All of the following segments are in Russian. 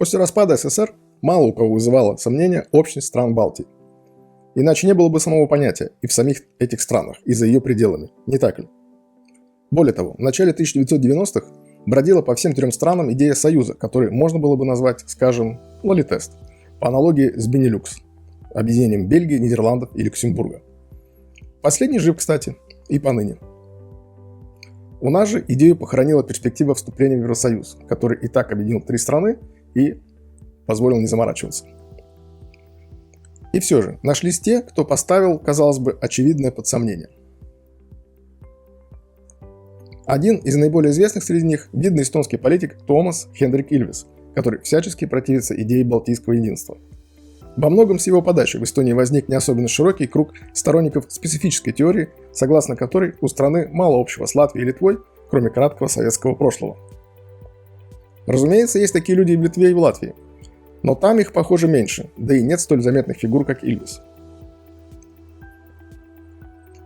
После распада СССР мало у кого вызывало сомнения общность стран Балтии. Иначе не было бы самого понятия и в самих этих странах, и за ее пределами, не так ли? Более того, в начале 1990-х бродила по всем трем странам идея союза, который можно было бы назвать, скажем, Лолитест, по аналогии с Бенилюкс, объединением Бельгии, Нидерландов и Люксембурга. Последний жив, кстати, и поныне. У нас же идею похоронила перспектива вступления в Евросоюз, который и так объединил три страны и позволил не заморачиваться. И все же, нашлись те, кто поставил, казалось бы, очевидное под сомнение. Один из наиболее известных среди них – видный эстонский политик Томас Хендрик Ильвес, который всячески противится идее балтийского единства. Во многом с его подачи в Эстонии возник не особенно широкий круг сторонников специфической теории, согласно которой у страны мало общего с Латвией и Литвой, кроме краткого советского прошлого. Разумеется, есть такие люди и в Литве, и в Латвии, но там их, похоже, меньше, да и нет столь заметных фигур, как Ильвес.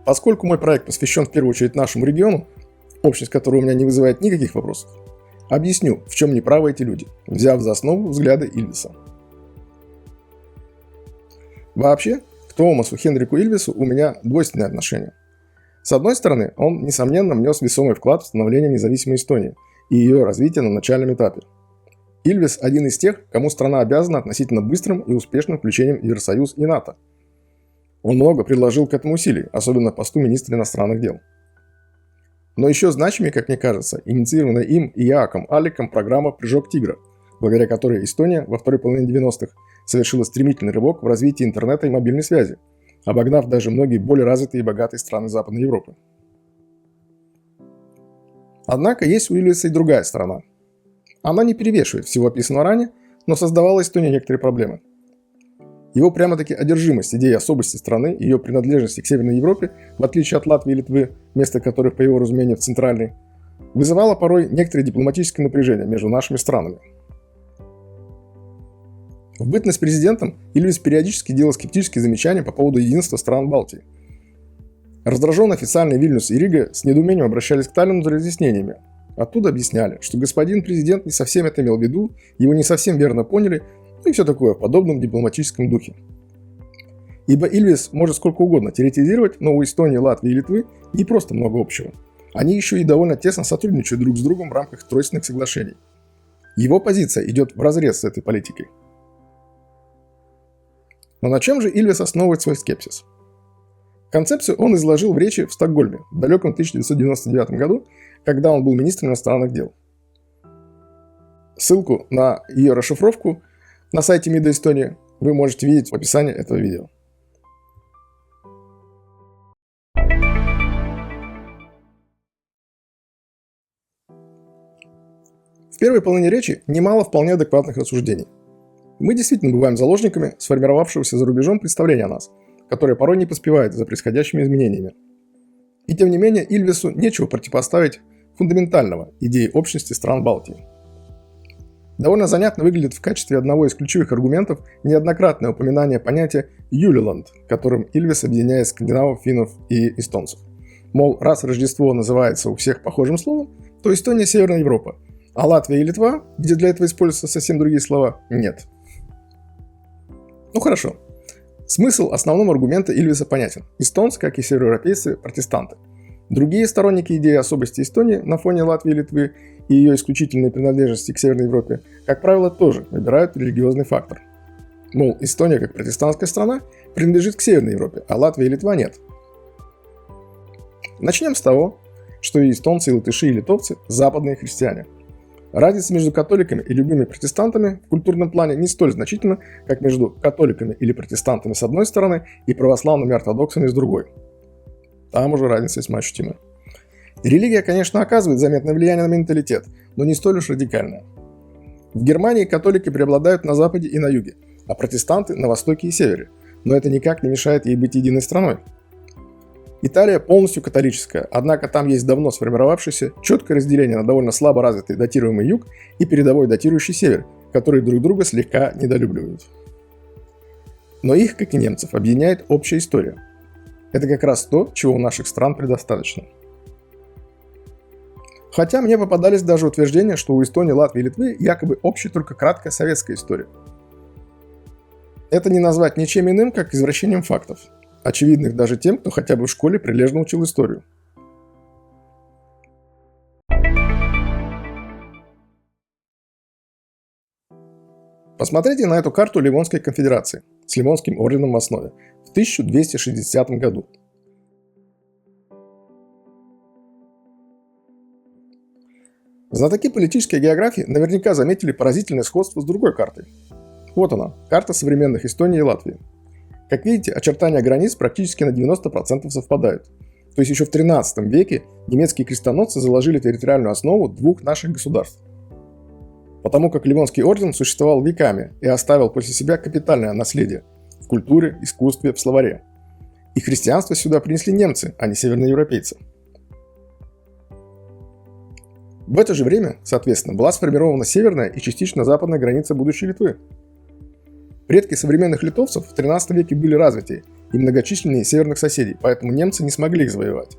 Поскольку мой проект посвящен в первую очередь нашему региону, общность которой у меня не вызывает никаких вопросов, объясню, в чем неправы эти люди, взяв за основу взгляды Ильвеса. Вообще, к Томасу Хенрику Ильвесу у меня двойственное отношение. С одной стороны, он, несомненно, внес весомый вклад в становление независимой Эстонии и ее развитие на начальном этапе. Ильвес – один из тех, кому страна обязана относительно быстрым и успешным включением в Евросоюз и НАТО. Он много приложил к этому усилий, особенно посту министра иностранных дел. Но еще значимее, как мне кажется, инициированная им и Яаком Аликом программа «Прыжок тигра», благодаря которой Эстония во второй половине 90-х совершила стремительный рывок в развитии интернета и мобильной связи, обогнав даже многие более развитые и богатые страны Западной Европы. Однако есть у Ильвеса и другая сторона. Она не перевешивает всего описанного ранее, но создавала Эстонии некоторые проблемы. Его прямо-таки одержимость идеей особости страны и ее принадлежности к Северной Европе, в отличие от Латвии и Литвы, место которых, по его разумению, в Центральной, вызывало порой некоторые дипломатические напряжения между нашими странами. В бытность президентом Ильвес периодически делал скептические замечания по поводу единства стран Балтии. Раздраженные официальные Вильнюс и Рига с недоумением обращались к Таллину за разъяснениями. Оттуда объясняли, что господин президент не совсем это имел в виду, его не совсем верно поняли, и все такое в подобном дипломатическом духе. Ибо Ильвес может сколько угодно теоретизировать, но у Эстонии, Латвии и Литвы не просто много общего. Они еще и довольно тесно сотрудничают друг с другом в рамках тройственных соглашений. Его позиция идет вразрез с этой политикой. Но на чем же Ильвес основывает свой скепсис? Концепцию он изложил в речи в Стокгольме в далеком 1999 году, когда он был министром иностранных дел. Ссылку на ее расшифровку на сайте МИДа Эстонии вы можете видеть в описании этого видео. В первой половине речи немало вполне адекватных рассуждений. Мы действительно бываем заложниками сформировавшегося за рубежом представления о нас, которое порой не поспевает за происходящими изменениями. И тем не менее Ильвесу нечего противопоставить фундаментального идеи общности стран Балтии. Довольно занятно выглядит в качестве одного из ключевых аргументов неоднократное упоминание понятия «Юлиланд», которым Ильвес объединяет скандинавов, финнов и эстонцев. Мол, раз Рождество называется у всех похожим словом, то Эстония – Северная Европа, а Латвия и Литва, где для этого используются совсем другие слова, нет. Ну хорошо. Смысл основного аргумента Ильвеса понятен. Эстонцы, как и североевропейцы, протестанты. Другие сторонники идеи особости Эстонии на фоне Латвии и Литвы и ее исключительной принадлежности к Северной Европе, как правило, тоже выбирают религиозный фактор. Мол, Эстония, как протестантская страна, принадлежит к Северной Европе, а Латвия и Литва нет. Начнем с того, что и эстонцы, и латыши, и литовцы – западные христиане. Разница между католиками и любыми протестантами в культурном плане не столь значительна, как между католиками или протестантами с одной стороны и православными ортодоксами с другой. Там уже разница весьма ощутима. Религия, конечно, оказывает заметное влияние на менталитет, но не столь уж радикальное. В Германии католики преобладают на западе и на юге, а протестанты на востоке и севере, но это никак не мешает ей быть единой страной. Италия полностью католическая, однако там есть давно сформировавшееся четкое разделение на довольно слабо развитый датируемый юг и передовой датирующий север, которые друг друга слегка недолюбливают. Но их, как и немцев, объединяет общая история. Это как раз то, чего у наших стран предостаточно. Хотя мне попадались даже утверждения, что у Эстонии, Латвии и Литвы якобы общая только краткая советская история. Это не назвать ничем иным, как извращением фактов, очевидных даже тем, кто хотя бы в школе прилежно учил историю. Посмотрите на эту карту Ливонской конфедерации с Ливонским орденом в основе в 1260 году. Знатоки политической географии наверняка заметили поразительное сходство с другой картой. Вот она, карта современных Эстонии и Латвии. Как видите, очертания границ практически на 90% совпадают. То есть еще в 13 веке немецкие крестоносцы заложили территориальную основу двух наших государств. Потому как Ливонский орден существовал веками и оставил после себя капитальное наследие в культуре, искусстве, в словаре. И христианство сюда принесли немцы, а не северноевропейцы. В это же время, соответственно, была сформирована северная и частично западная граница будущей Литвы. Предки современных литовцев в 13 веке были развитее и многочисленнее северных соседей, поэтому немцы не смогли их завоевать.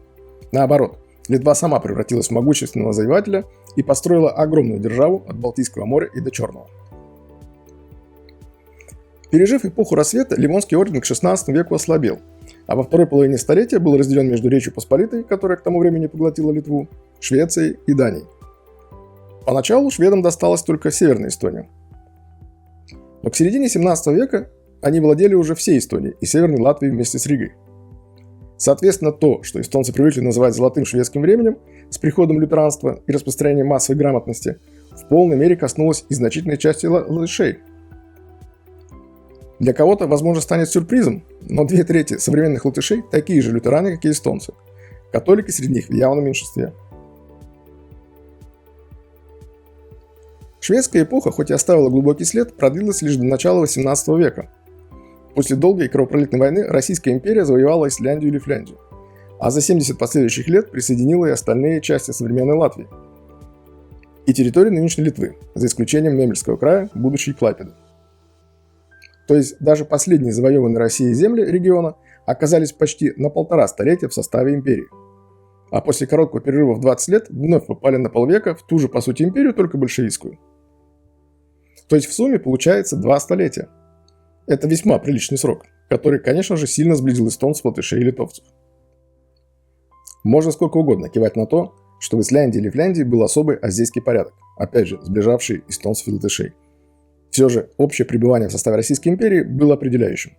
Наоборот, Литва сама превратилась в могущественного завоевателя и построила огромную державу от Балтийского моря и до Черного. Пережив эпоху рассвета, Ливонский орден к 16 веку ослабел, а во второй половине столетия был разделен между Речью Посполитой, которая к тому времени поглотила Литву, Швецией и Данией. Поначалу шведам досталась только Северная Эстония. Но к середине 17 века они владели уже всей Эстонией и Северной Латвией вместе с Ригой. Соответственно, то, что эстонцы привыкли называть «золотым шведским временем», с приходом лютеранства и распространением массовой грамотности, в полной мере коснулось и значительной части латышей. Для кого-то, возможно, станет сюрпризом, но 2/3 современных латышей такие же лютеране, как и эстонцы. Католики среди них в явном меньшинстве. Шведская эпоха, хоть и оставила глубокий след, продлилась лишь до начала 18 века. После долгой и кровопролитной войны Российская империя завоевала Исляндию и Лифляндию, а за 70 последующих лет присоединила и остальные части современной Латвии и территории нынешней Литвы, за исключением Мемельского края, будущей Клайпеды. То есть даже последние завоеванные Россией земли региона оказались почти на 1,5 столетия в составе империи. А после короткого перерыва в 20 лет вновь попали на полвека в ту же, по сути, империю, только большевистскую. То есть в сумме получается 2 столетия. Это весьма приличный срок, который, конечно же, сильно сблизил эстонцев, латышей и литовцев. Можно сколько угодно кивать на то, что в Исляндии или Финляндии был особый азиатский порядок, опять же, сближавший эстонцев и латышей. Все же общее пребывание в составе Российской империи было определяющим.